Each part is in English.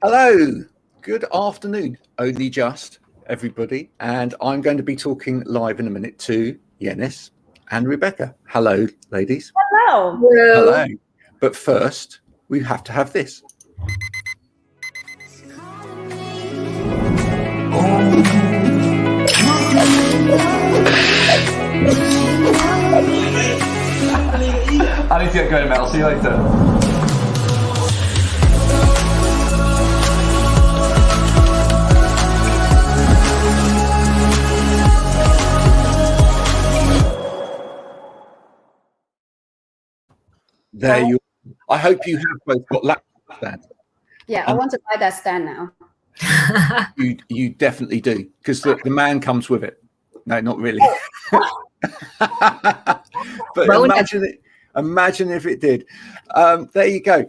Hello, good afternoon, only just, everybody. And I'm going to be talking live in a minute to Yennis and Rebecca. Hello, ladies. Hello. Hello. But first, we have to have this. I need to get going, Mel. See you later. There you are. I hope you have both got laptop stand. Yeah, I want to buy that stand now. You definitely do, because the man comes with it. No, not really. But imagine if it did. There you go.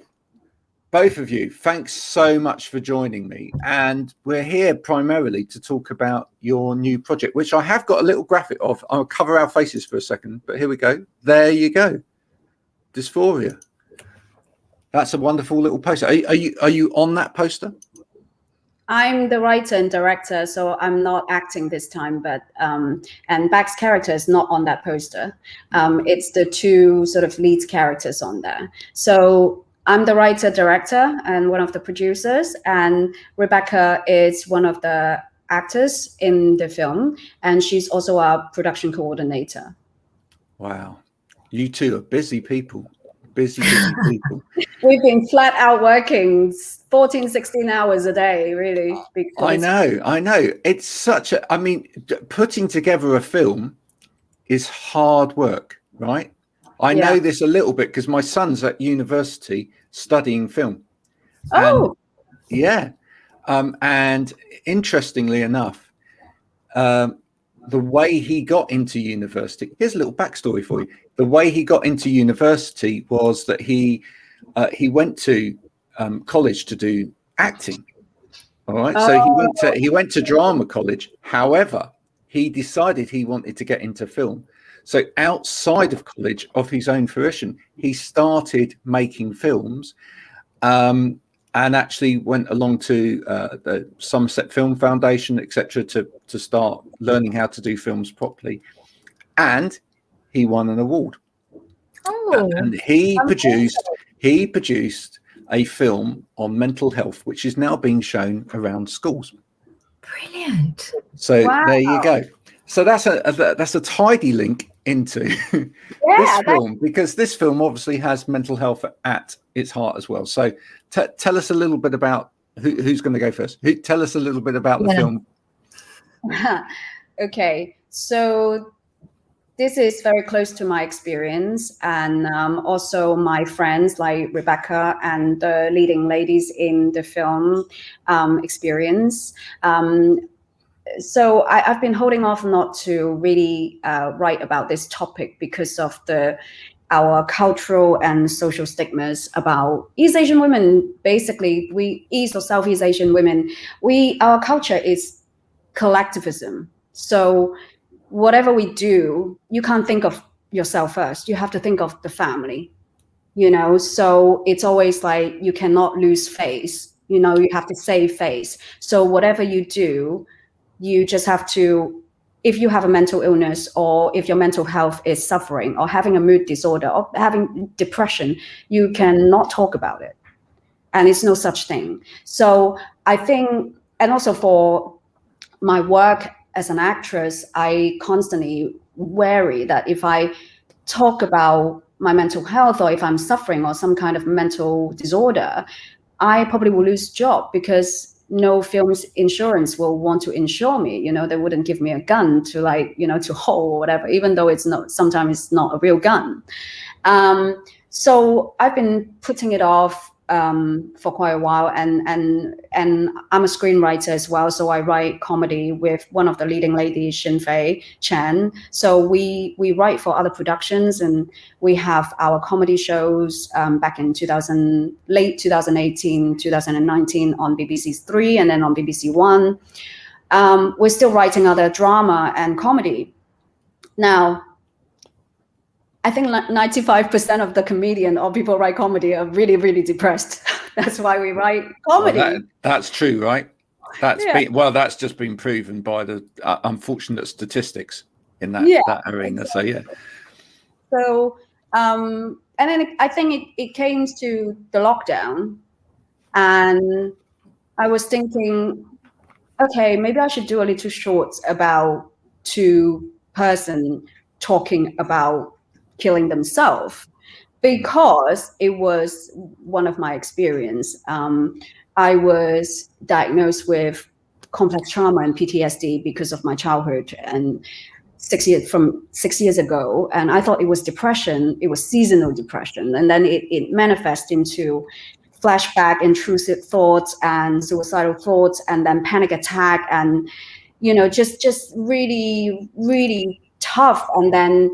Both of you, thanks so much for joining me. And we're here primarily to talk about your new project, which I have got a little graphic of. I'll cover our faces for a second, but here we go. There you go. Dysphoria. That's a wonderful little poster. Are you on that poster? I'm the writer and director, so I'm not acting this time, but and Bax's character is not on that poster. It's the two sort of lead characters on there. So I'm the writer director and one of the producers, and Rebecca is one of the actors in the film, and she's also our production coordinator. Wow. You two are busy people. Busy people. We've been flat out working 14, 16 hours a day, really. I know. It's such a, I mean, putting together a film is hard work, right? I know this a little bit because my son's at university studying film. Oh. And, yeah. And interestingly enough, the way he got into university, here's a little backstory for you. The way he got into university was that he went to college to do acting. All right. So he went to drama college. However, he decided he wanted to get into film. So outside of college, of his own fruition, he started making films, and actually went along to the Somerset Film Foundation, etc., to start learning how to do films properly. And he won an award. Oh, and he produced a film on mental health, which is now being shown around schools. Brilliant. So there you go. So that's a tidy link into this film, because this film obviously has mental health at its heart as well. So tell us a little bit about who's going to go first. Tell us a little bit about the film. Okay, so this is very close to my experience, and also my friends like Rebecca and the leading ladies in the film experience. So I've been holding off not to really write about this topic because of our cultural and social stigmas about East Asian women. Basically, we East or Southeast Asian women, our culture is collectivism. So whatever we do, you can't think of yourself first. You have to think of the family, so it's always like you cannot lose face, you have to save face. So whatever you do, you just have to, if you have a mental illness, or if your mental health is suffering, or having a mood disorder, or having depression, you cannot talk about it. And it's no such thing. So I think, and also for my work as an actress, I constantly worry that if I talk about my mental health, or if I'm suffering or some kind of mental disorder, I probably will lose job, because no film's insurance will want to insure me. They wouldn't give me a gun to to hold or whatever, even though sometimes it's not a real gun. So I've been putting it off for quite a while, and I'm a screenwriter as well, so I write comedy with one of the leading ladies, Shinfei Chen. So we write for other productions, and we have our comedy shows back in late 2018, 2019 on BBC 3 and then on BBC 1. We're still writing other drama and comedy. Now, I think 95% of the comedian or people write comedy are really, really depressed. That's why we write Well, comedy. that's true, right? That's Yeah. that's just been proven by the unfortunate statistics in that arena. So yeah. So and then I think it came to the lockdown, and I was thinking, okay, maybe I should do a little short about two person talking about killing themselves, because it was one of my experience. I was diagnosed with complex trauma and PTSD because of my childhood, and 6 years ago, and I thought it was depression. It was seasonal depression, and then it manifests into flashback, intrusive thoughts, and suicidal thoughts, and then panic attack, and just really, really tough. And then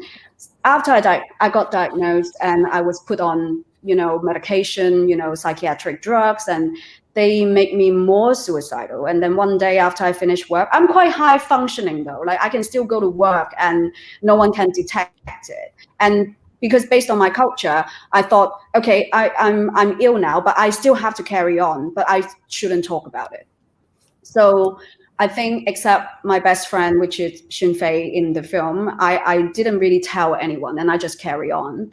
after I got diagnosed, and I was put on medication, psychiatric drugs, and they make me more suicidal. And then one day after I finished work, I'm quite high functioning though, like I can still go to work and no one can detect it. And because based on my culture, I thought, okay, I'm ill now, but I still have to carry on, but I shouldn't talk about it. So I think, except my best friend, which is Xunfei in the film, I didn't really tell anyone, and I just carry on.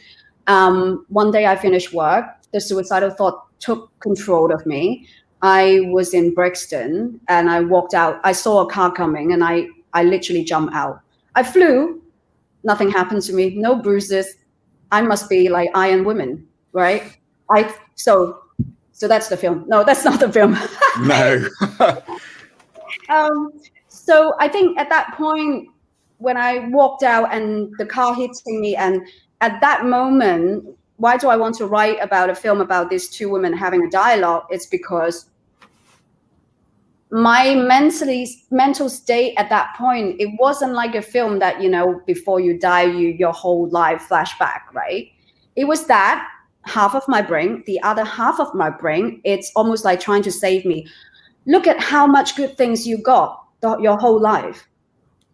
One day I finished work, the suicidal thought took control of me. I was in Brixton and I walked out. I saw a car coming and I literally jumped out. I flew, nothing happened to me, no bruises. I must be like Iron Woman, right? So that's the film. No, that's not the film. No. So I think at that point, when I walked out and the car hitting me, and at that moment, why do I want to write about a film about these two women having a dialogue? It's because my mental state at that point, it wasn't like a film that, before you die, your whole life flashback, right? It was that half of my brain, the other half of my brain, it's almost like trying to save me. Look at how much good things you got your whole life.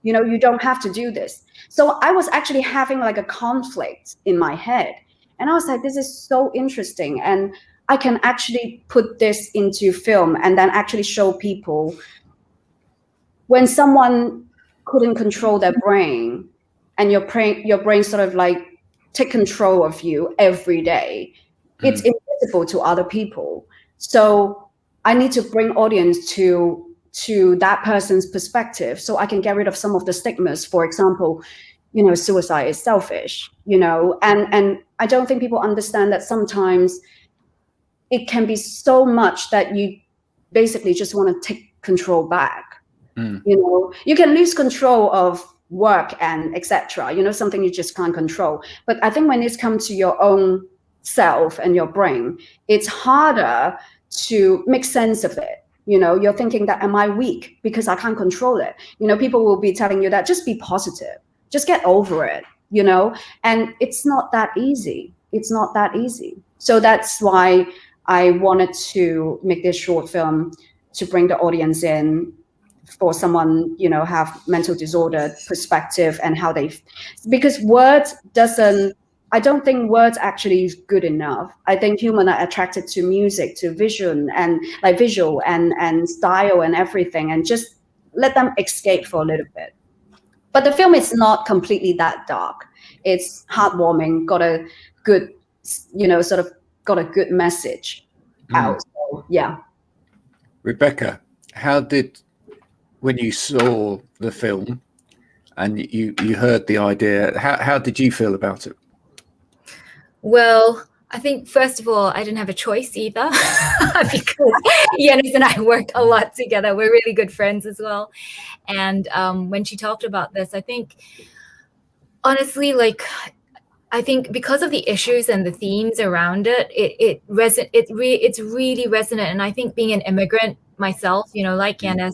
You don't have to do this. So I was actually having like a conflict in my head. And I was like, this is so interesting. And I can actually put this into film and then actually show people when someone couldn't control their brain, and your brain sort of like take control of you every day. It's invisible to other people. So I need to bring audience to that person's perspective, so I can get rid of some of the stigmas. For example, suicide is selfish, and I don't think people understand that sometimes it can be so much that you basically just want to take control back. You can lose control of work and etc. Something you just can't control. But I think when it's come to your own self and your brain, it's harder to make sense of it. You're thinking that, am I weak because I can't control it? People will be telling you that just be positive, just get over it, and it's not that easy. It's not that easy. So that's why I wanted to make this short film, to bring the audience in, for someone, have mental disorder perspective, and how because words I don't think words actually is good enough. I think humans are attracted to music, to vision, and like visual and style and everything, and just let them escape for a little bit. But the film is not completely that dark. It's heartwarming, got a good, sort of got a good message out. So, yeah. Rebecca, when you saw the film and you heard the idea, how did you feel about it? Well, I think, first of all, I didn't have a choice either because Yennis and I worked a lot together. We're really good friends as well. And when she talked about this, I think, honestly, I think because of the issues and the themes around it, it's really resonant. And I think being an immigrant myself, like Yennis,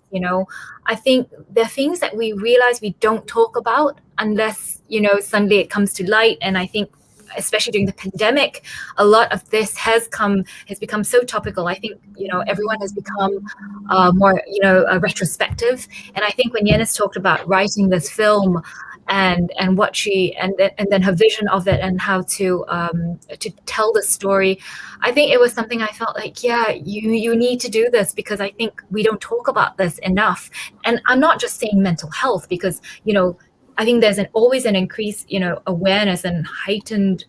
I think there are things that we realize we don't talk about unless, suddenly it comes to light. And I think, especially during the pandemic, a lot of this has become so topical. I think, everyone has become more, retrospective. And I think when Yennis talked about writing this film, and what she and then her vision of it and how to tell the story. I think it was something I felt like, yeah, you need to do this, because I think we don't talk about this enough. And I'm not just saying mental health, because I think there's always an increased awareness and heightened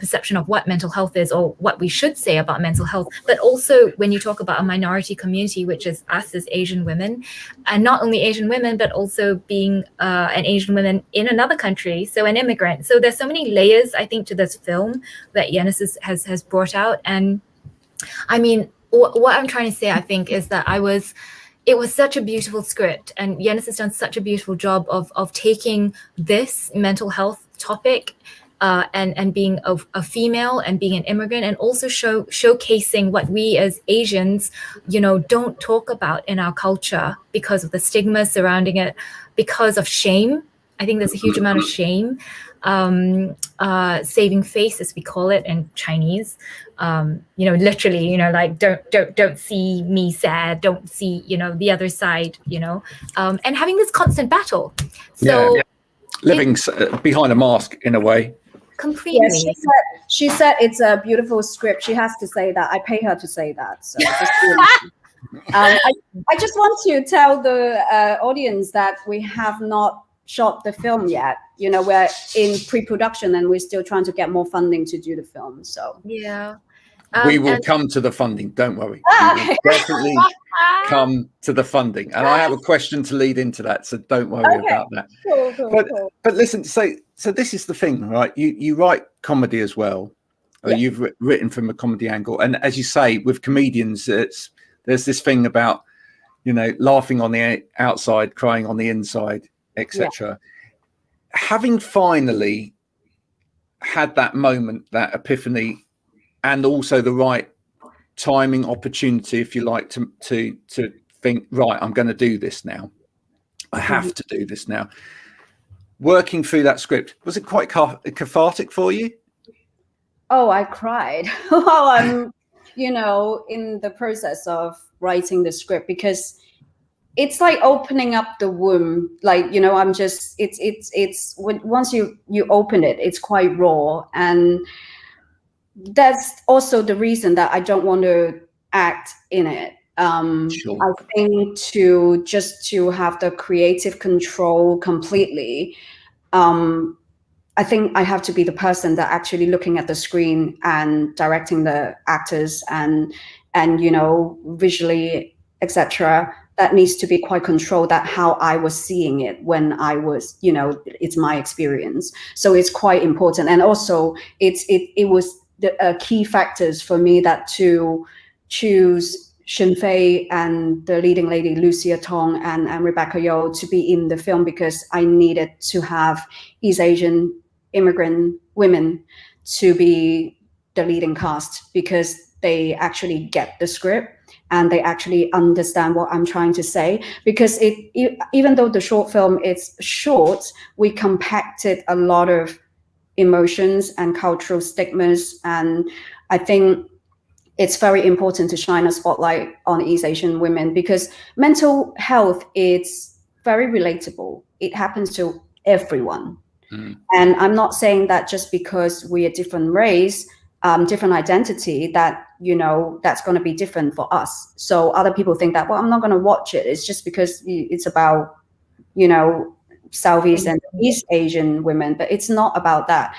perception of what mental health is, or what we should say about mental health. But also when you talk about a minority community, which is us as Asian women, and not only Asian women, but also being an Asian woman in another country, so an immigrant. So there's so many layers, I think, to this film that Yennis has brought out. And I mean, what I'm trying to say, I think, is that it was such a beautiful script, and Yennis has done such a beautiful job of taking this mental health topic and being a female and being an immigrant, and also showcasing what we as Asians, don't talk about in our culture because of the stigma surrounding it, because of shame. I think there's a huge amount of shame, saving face, as we call it in Chinese. Literally, like don't see me sad, don't see, the other side, and having this constant battle. So living behind a mask in a way. Completely. Yes, she said it's a beautiful script. She has to say that. I pay her to say that. So I just want to tell the audience that we have not shot the film yet. We're in pre-production and we're still trying to get more funding to do the film. So yeah. We will come to the funding, don't worry. We will definitely come to the funding. And I have a question to lead into that, so don't worry about that. Cool. But listen, so this is the thing, right? You write comedy as well. Yeah. You've written from a comedy angle. And as you say, with comedians, there's this thing about, laughing on the outside, crying on the inside, etc. Yeah. Having finally had that moment, that epiphany, and also the right timing, opportunity, if you like, to think, right, I'm going to do this now. I have to do this now. Working through that script, was it quite cathartic for you? Oh, I cried while I'm, in the process of writing the script, because it's like opening up the womb. Like, I'm just, it's once you open it, it's quite raw. And that's also the reason that I don't want to act in it. Sure. I think to have the creative control completely, I think I have to be the person that actually looking at the screen and directing the actors and visually, etc. That needs to be quite controlled. That how I was seeing it when I was, it's my experience. So it's quite important, and also it was the key factors for me that to choose Shen Fei and the leading lady Lucia Tong and Rebecca Yeoh to be in the film, because I needed to have East Asian immigrant women to be the leading cast, because they actually get the script and they actually understand what I'm trying to say. Because even though the short film is short, we compacted a lot of emotions and cultural stigmas, and I think it's very important to shine a spotlight on East Asian women, because mental health is very relatable. It happens to everyone. And I'm not saying that just because we're a different race, different identity, that that's going to be different for us. So other people think that, well, I'm not going to watch it, it's just because it's about Southeast and East Asian women. But it's not about that.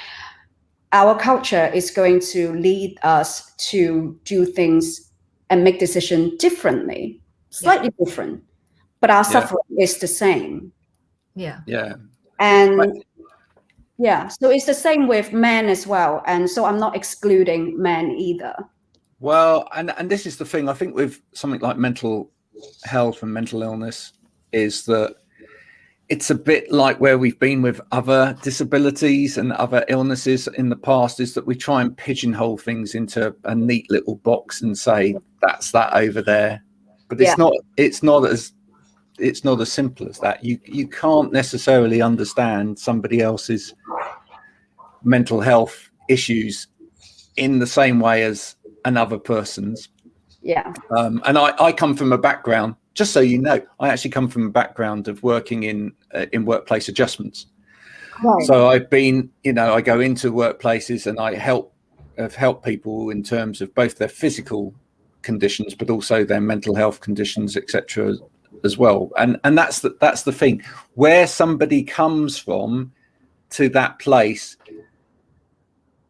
Our culture is going to lead us to do things and make decisions differently, slightly different, but our suffering is the same. And so it's the same with men as well. And so I'm not excluding men either. Well, and this is the thing, I think, with something like mental health and mental illness, is that it's a bit like where we've been with other disabilities and other illnesses in the past, is that we try and pigeonhole things into a neat little box and say, that's that over there. But it's not as simple as that. You can't necessarily understand somebody else's mental health issues in the same way as another person's. And I come from a background just so you know, I actually come from a background of working in workplace adjustments. Right. So I've been, I go into workplaces and have helped people in terms of both their physical conditions, but also their mental health conditions, etc., as well. And that's the thing, where somebody comes from to that place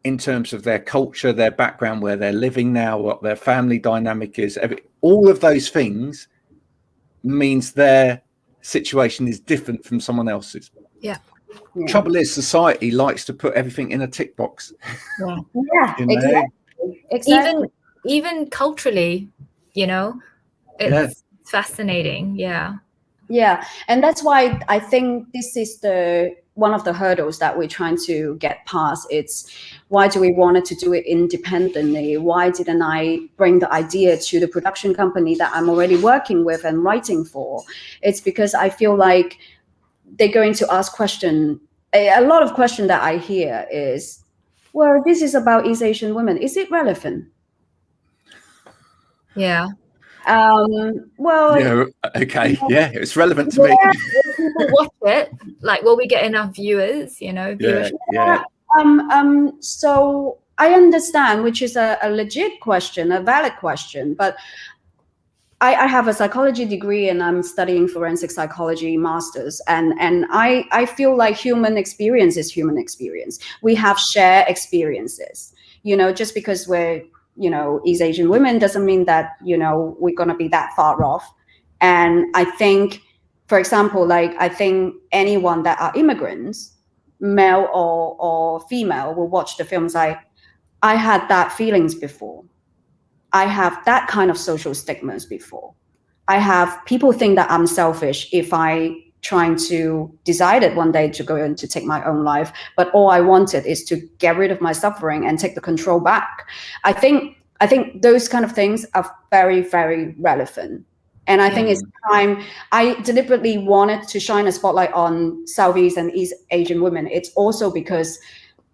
in terms of their culture, their background, where they're living now, what their family dynamic is, all of those things means their situation is different from someone else's. Yeah. Trouble is, society likes to put everything in a tick box. Yeah, exactly. Even culturally, it's fascinating. Yeah, and that's why I think this is one of the hurdles that we're trying to get past. It's why do we want to do it independently? Why didn't I bring the idea to the production company that I'm already working with and writing for? It's because I feel like they're going to ask a lot of question that I hear is, well, this is about East Asian women. Is it relevant? Yeah. Well, yeah, okay, yeah, it's relevant to me. Will people watch it? Like, will we get enough viewers? Viewership? Yeah. So I understand, which is a legit question, a valid question, but I have a psychology degree and I'm studying forensic psychology masters, and I feel like human experience is human experience. We have shared experiences. Just because we're East Asian women doesn't mean that we're gonna be that far off. And I think, for example, I think anyone that are immigrants, male or female, will watch the films like, I had that feelings before. I have that kind of social stigmas before. I have people think that I'm selfish if I trying to decided one day to go and to take my own life, but all I wanted is to get rid of my suffering and take the control back. I think those kind of things are very, very relevant. And I think it's time. I deliberately wanted to shine a spotlight on Southeast and East Asian women. It's also because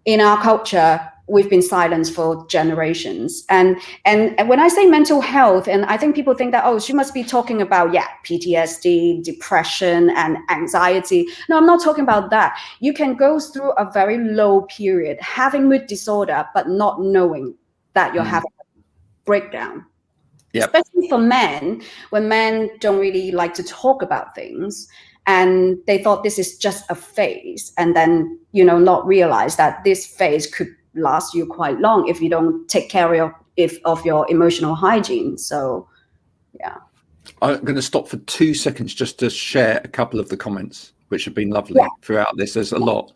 in our culture, we've been silenced for generations. And when I say mental health, and I think people think that, oh, she must be talking about, PTSD, depression, and anxiety. No, I'm not talking about that. You can go through a very low period, having mood disorder, but not knowing that you're having a breakdown. Yep. Especially for men, when men don't really like to talk about things, and they thought this is just a phase, and then, not realize that this phase could last you quite long if you don't take care of your emotional hygiene. So, yeah. I'm going to stop for 2 seconds just to share a couple of the comments, which have been lovely throughout this. There's a lot.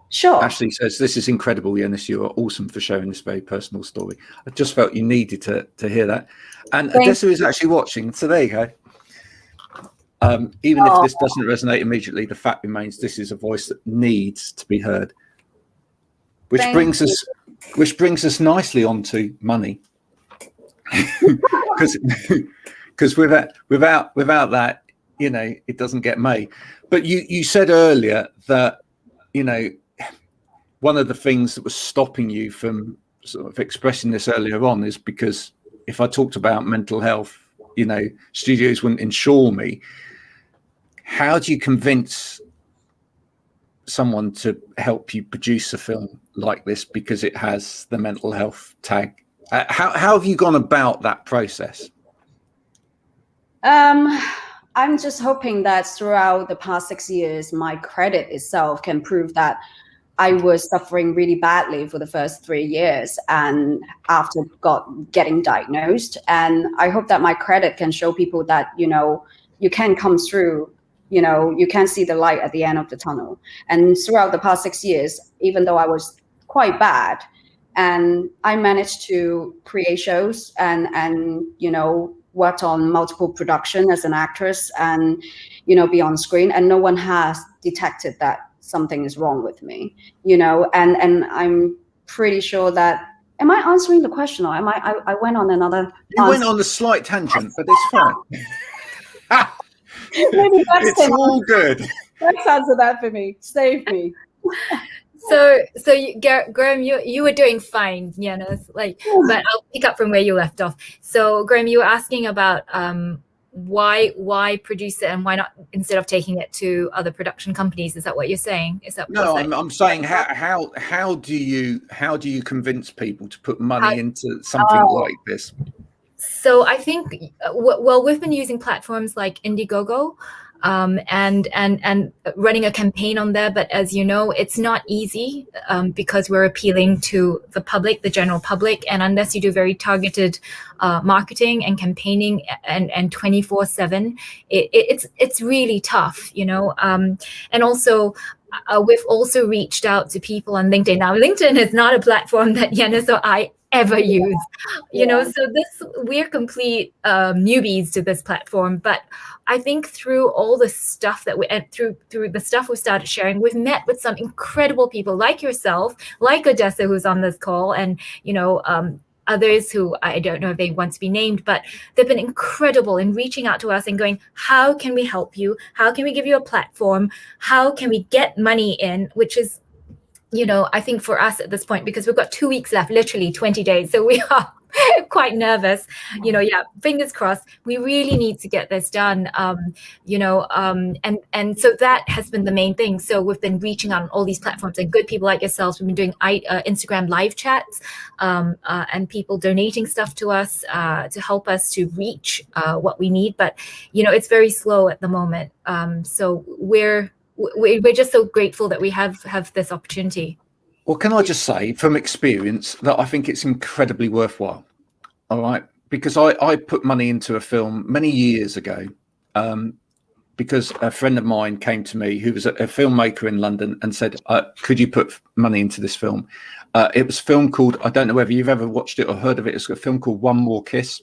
Sure. Ashley says, this is incredible, Yennis. You are awesome for sharing this very personal story. I just felt you needed to hear that. And Odessa is actually watching. So there you go. Even if this doesn't resonate immediately, the fact remains this is a voice that needs to be heard. Which brings us nicely onto money, because without that, it doesn't get made. But you said earlier that one of the things that was stopping you from sort of expressing this earlier on is because if I talked about mental health, studios wouldn't insure me. How do you convince someone to help you produce a film like this because it has the mental health tag? How have you gone about that process? I'm just hoping that throughout the past 6 years, my credit itself can prove that I was suffering really badly for the first 3 years and after getting diagnosed. And I hope that my credit can show people that, you can come through. You can see the light at the end of the tunnel. And throughout the past 6 years, even though I was quite bad, and I managed to create shows and worked on multiple production as an actress and, be on screen, and no one has detected that something is wrong with me, and I'm pretty sure that, am I answering the question or am I went on another? You went on a slight tangent, but it's fine. Maybe it's all good. Let's answer that for me. Save me. So Graham, you were doing fine, Yennis. But I'll pick up from where you left off. So Graham, you were asking about why produce it, and why not instead of taking it to other production companies? Is that what you're saying? Is that no? I'm saying how do you convince people to put money into something like this? So I think, well, we've been using platforms like Indiegogo, and running a campaign on there. But as you know, it's not easy because we're appealing to the public, the general public, and unless you do very targeted marketing and campaigning and 24/7, it's really tough, you know. And also, we've also reached out to people on LinkedIn. Now, LinkedIn is not a platform that Yennis or I ever use, you know, so we're complete newbies to this platform. But I think through all the stuff that through the stuff we started sharing, we've met with some incredible people like yourself, like Odessa, who's on this call, and, you know, others who I don't know if they want to be named, but they've been incredible in reaching out to us and going, how can we help you? How can we give you a platform? How can we get money in? Which is, you know, I think for us at this point, because we've got 2 weeks left, literally 20 days. So we are quite nervous, you know, fingers crossed. We really need to get this done, you know, and so that has been the main thing. So we've been reaching out on all these platforms, and good people like yourselves. We've been doing Instagram live chats, and people donating stuff to us to help us to reach what we need. But, you know, it's very slow at the moment. So we're just so grateful that we have this opportunity. Well, can I just say from experience that I think it's incredibly worthwhile. All right. Because I put money into a film many years ago because a friend of mine came to me who was a filmmaker in London and said, could you put money into this film? It was a film called, I don't know whether you've ever watched it or heard of it. It's a film called One More Kiss.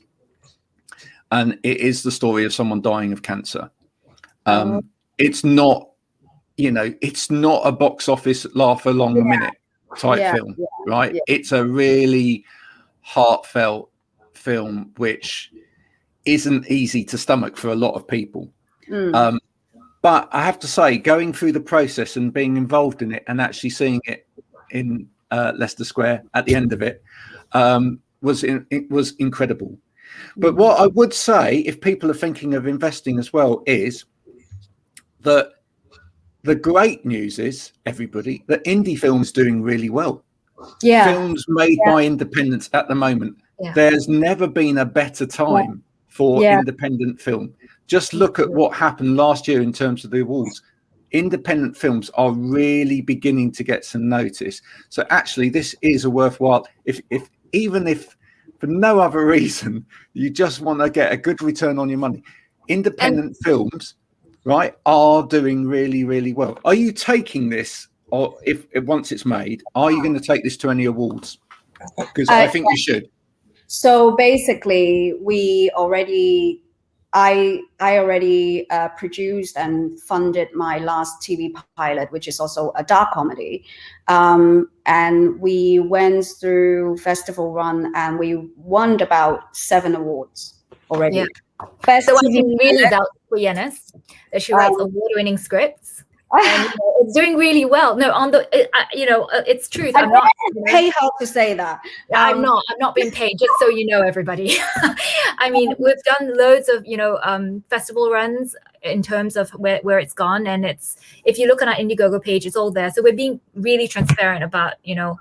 And it is the story of someone dying of cancer. It's not, you know, it's not a box office laugh along a minute type film, right? Yeah. It's a really heartfelt film, which isn't easy to stomach for a lot of people. But I have to say, going through the process and being involved in it and actually seeing it in Leicester Square at the end of it was incredible. But what I would say, if people are thinking of investing as well, is that the great news is, everybody, that indie film's doing really well. Films made by independents at the moment. There's never been a better time for independent film. Just look at what happened last year in terms of the awards. Independent films are really beginning to get some notice. So actually, this is a worthwhile, even if for no other reason, you just want to get a good return on your money. Independent films, right, are doing really, really well. Are you taking this, or if once it's made, are you going to take this to any awards? Because I think you should. So basically, I already produced and funded my last TV pilot, which is also a dark comedy. And we went through festival run and we won about 7 awards already. So I can really vouch for Yennis that she writes award-winning scripts. And, you know, it's doing really well. No, it's truth. I'm not pay her to say that. I'm not being paid. Just so you know, everybody. I mean, we've done loads of festival runs in terms of where it's gone, and if you look on our Indiegogo page, it's all there. So we're being really transparent about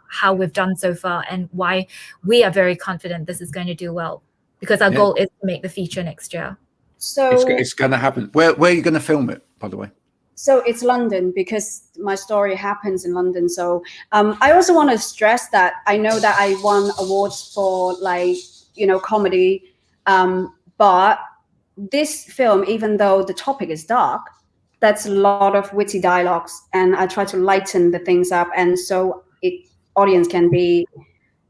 how we've done so far and why we are very confident this is going to do well, because our goal is to make the feature next year. So it's going to happen. Where are you going to film it, by the way? So it's London, because my story happens in London. So I also want to stress that I know that I won awards for comedy, but this film, even though the topic is dark, that's a lot of witty dialogues, and I try to lighten the things up, and so audience can be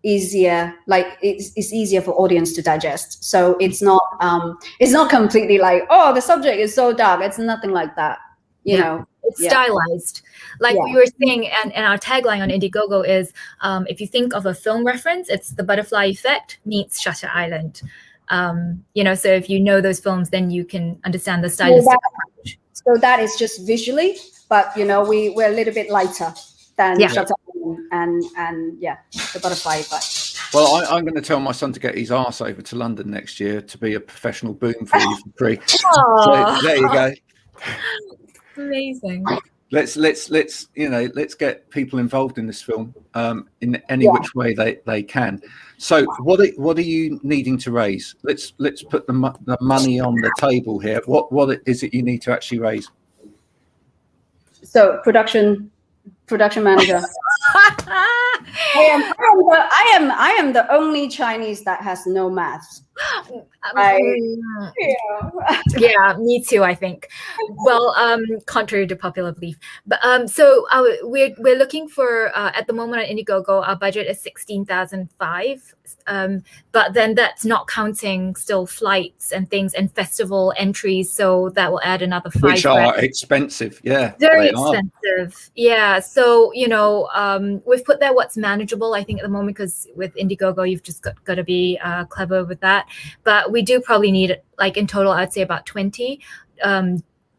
easier. Like it's easier for audience to digest. So it's not completely like, oh, the subject is so dark. It's nothing like that. You know, it's stylized, like we were saying, and our tagline on Indiegogo is, if you think of a film reference, it's The Butterfly Effect meets Shutter Island. So if you know those films, then you can understand the stylistic approach. So that is just visually, but we're a little bit lighter than Shutter Island and The Butterfly Effect. Well, I'm going to tell my son to get his arse over to London next year to be a professional boom for you for free. So there you go. Amazing. Let's get people involved in this film in any which way they can. So what are you needing to raise? Let's put the money on the table here. What is it you need to actually raise? So production manager. I am the only Chinese that has no maths. Yeah, me too, I think. Well, contrary to popular belief. But so we're looking for at the moment on Indiegogo, our budget is 16,500. But then that's not counting still flights and things and festival entries, so that will add another 5. Which are expensive, yeah. Very expensive. Yeah. So, we've put there what's manageable, I think, at the moment, because with Indiegogo, you've just got to be clever with that. But we do probably need, like, in total, I'd say about 20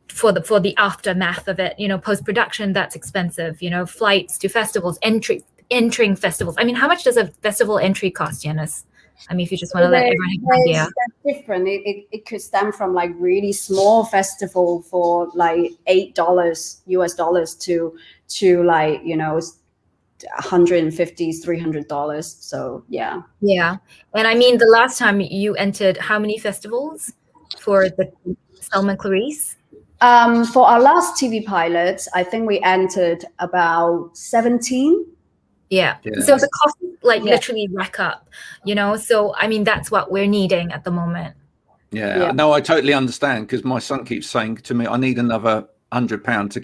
for the aftermath of it. Post-production, that's expensive. Flights to festivals, entering festivals. I mean, how much does a festival entry cost, Yennis? I mean, if you just want to let everyone have an idea. That's different. It could stem from like really small festival for like $8 US to like, $150, $300. So yeah. Yeah. And I mean, the last time you entered how many festivals for the Selma Clarice? For our last TV pilot, I think we entered about 17. Yeah. So the costs literally rack up, so I mean, that's what we're needing at the moment. Yeah. No, I totally understand, because my son keeps saying to me, I need another £100 to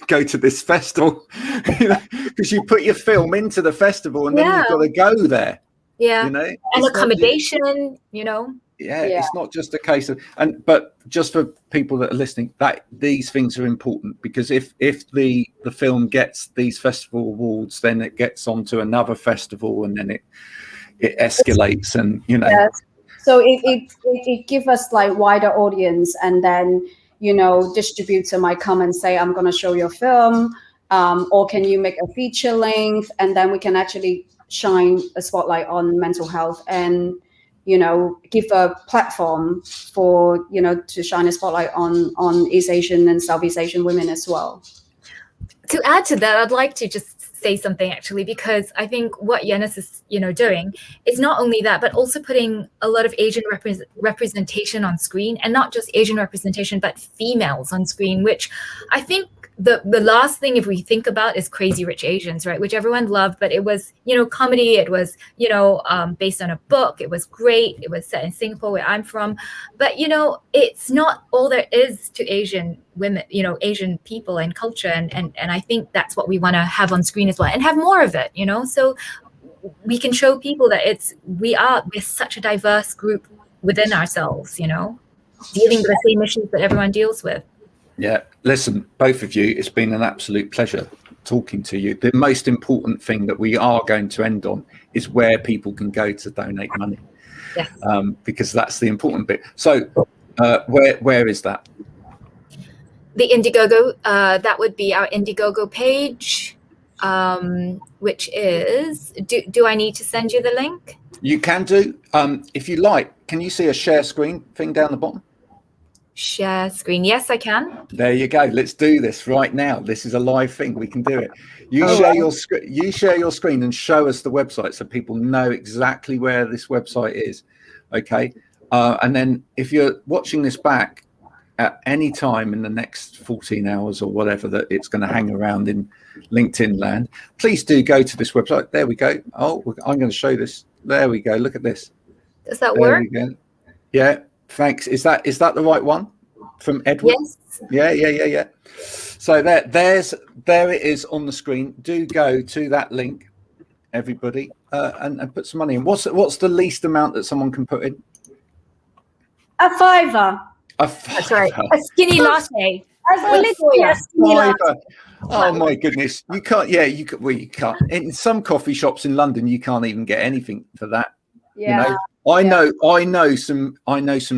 go to this festival, because you put your film into the festival and then you've got to go there. Yeah. And accommodation, it's not just a case of, but just for people that are listening, that these things are important, because if the film gets these festival awards, then it gets onto another festival and then it escalates, and so it gives us like wider audience, and then distributor might come and say, I'm going to show your film, or can you make a feature length, and then we can actually shine a spotlight on mental health and give a platform for, to shine a spotlight on East Asian and Southeast Asian women as well. To add to that, I'd like to just say something, actually, because I think what Yennis is, doing is not only that, but also putting a lot of Asian representation on screen, and not just Asian representation, but females on screen, which I think the last thing, if we think about, is Crazy Rich Asians, right? Which everyone loved, but it was, comedy. It was, based on a book. It was great. It was set in Singapore, where I'm from. But, it's not all there is to Asian women, Asian people and culture. And I think that's what we want to have on screen as well, and have more of it, so we can show people that we're such a diverse group within ourselves, dealing with the same issues that everyone deals with. Yeah, listen, both of you, it's been an absolute pleasure talking to you. The most important thing that we are going to end on is where people can go to donate money. Yes. Because that's the important bit. So where is that? The Indiegogo, that would be our Indiegogo page, which is, do I need to send you the link? You can do, if you like. Can you see a share screen thing down the bottom? Share screen. Yes, I can. There you go. Let's do this right now. This is a live thing. We can do it. You share your screen and show us the website, so people know exactly where this website is. Okay. And then if you're watching this back at any time in the next 14 hours or whatever that it's going to hang around in LinkedIn land, please do go to this website. There we go. Oh, I'm going to show this. There we go. Look at this. Does that work? There we go. Yeah. Thanks. Is that the right one from Edward? Yes. Yeah. So there it is on the screen. Do go to that link, everybody, and put some money in. What's the least amount that someone can put in? A $5. That's right. A skinny latte. A skinny latte. Oh my goodness! You can't. Yeah, you could. Well, you can't. In some coffee shops in London, you can't even get anything for that. Yeah. I know some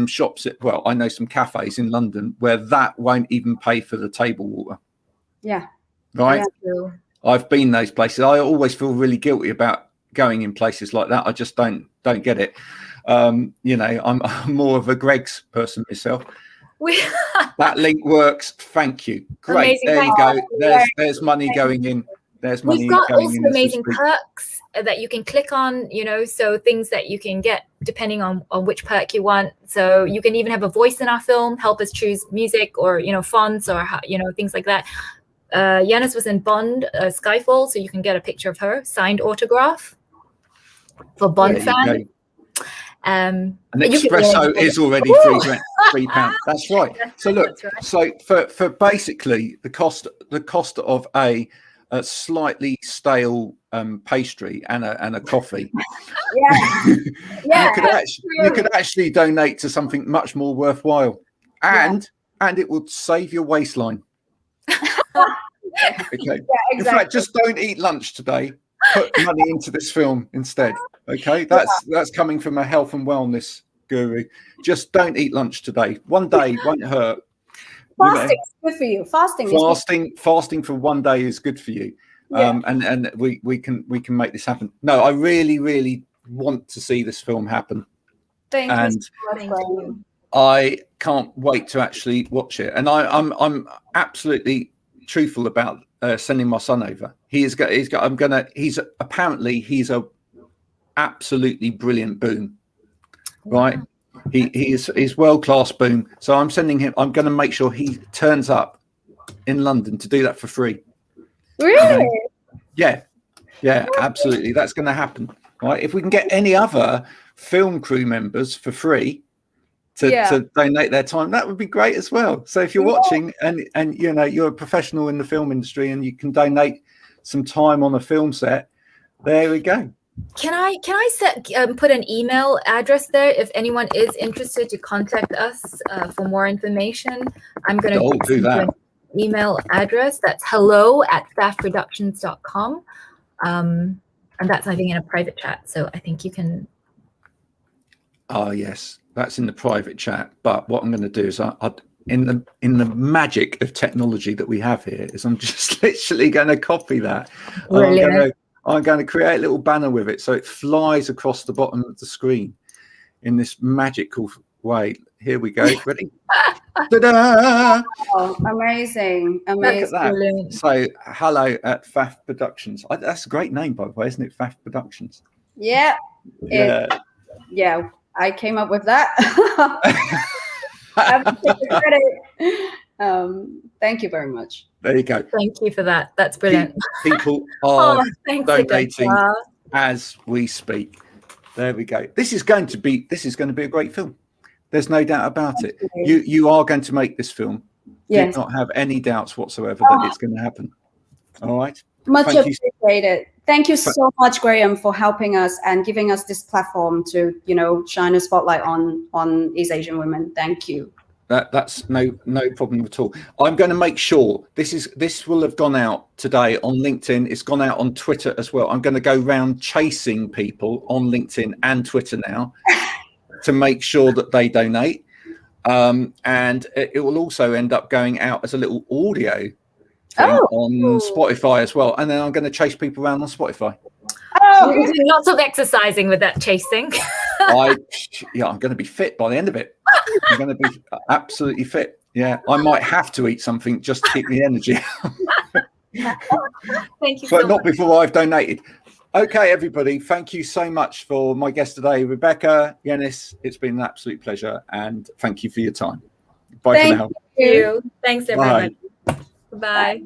shops I know some cafes in London where that won't even pay for the table water. Yeah. Right. Yeah. I've been those places. I always feel really guilty about going in places like that. I just don't get it. I'm more of a Greg's person myself. That link works. Thank you. Great. Amazing. There you go. There's money going in. There's money We've got going also in. amazing perks that you can click on, so things that you can get depending on which perk you want. So you can even have a voice in our film, help us choose music or, fonts or, things like that. Yennis was in Bond, Skyfall, so you can get a picture of her, signed autograph for Bond fan. An espresso is already £3. That's right. So look, so for basically the cost of a slightly stale pastry and a coffee, you could actually donate to something much more worthwhile, and it will save your waistline. Okay. Exactly. In fact, just don't eat lunch today. Put money into this film instead. Okay, that's coming from a health and wellness guru. Just don't eat lunch today. One day won't hurt. Fasting is good for you. Fasting for one day is good for you. And we can make this happen. No, I really want to see this film happen. Thank you. I can't wait to actually watch it. And I'm absolutely truthful about sending my son over. He's a absolutely brilliant boom, right? He's world-class boom. So I'm sending him. I'm going to make sure he turns up in London to do that for free. Really? Yeah, absolutely. That's going to happen, right? If we can get any other film crew members for free to donate their time, that would be great as well. So if you're watching and you're a professional in the film industry and you can donate some time on a film set, there we go. Can I put an email address there if anyone is interested to contact us for more information? I'm going to do that. An email address that's hello@fafproductions.com, and that's I think in a private chat. So I think you can. Oh yes, that's in the private chat. But what I'm going to do is in the magic of technology that we have here is I'm just literally going to copy that. I'm going to create a little banner with it so it flies across the bottom of the screen in this magical way. Here we go. Ready? Ta-da! Oh, amazing. Look at that. Brilliant. So hello at Faf Productions. That's a great name, by the way, isn't it? Faf Productions. Yeah. I came up with that. I have to take the credit. Thank you very much. There you go. Thank you for that. That's brilliant. People are donating as we speak. There we go. This is going to be a great film. There's no doubt about it. You are going to make this film. Yes. Do not have any doubts whatsoever that it's going to happen. All right. Much appreciated. Thank you so much, Graham, for helping us and giving us this platform to, shine a spotlight on East Asian women. Thank you. That's no problem at all. I'm going to make sure this will have gone out today on LinkedIn. It's gone out on Twitter as well. I'm going to go around chasing people on LinkedIn and Twitter now to make sure that they donate. And it will also end up going out as a little audio thing on Spotify as well. And then I'm going to chase people around on Spotify. You're doing lots of exercising with that chasing. I'm going to be fit by the end of it. I'm going to be absolutely fit. Yeah, I might have to eat something just to keep the energy. Thank you. But not before I've donated. Okay, everybody. Thank you so much for my guest today, Rebecca, Yennis. It's been an absolute pleasure, and thank you for your time. Bye for now. Thank you. Thanks, everybody. Bye.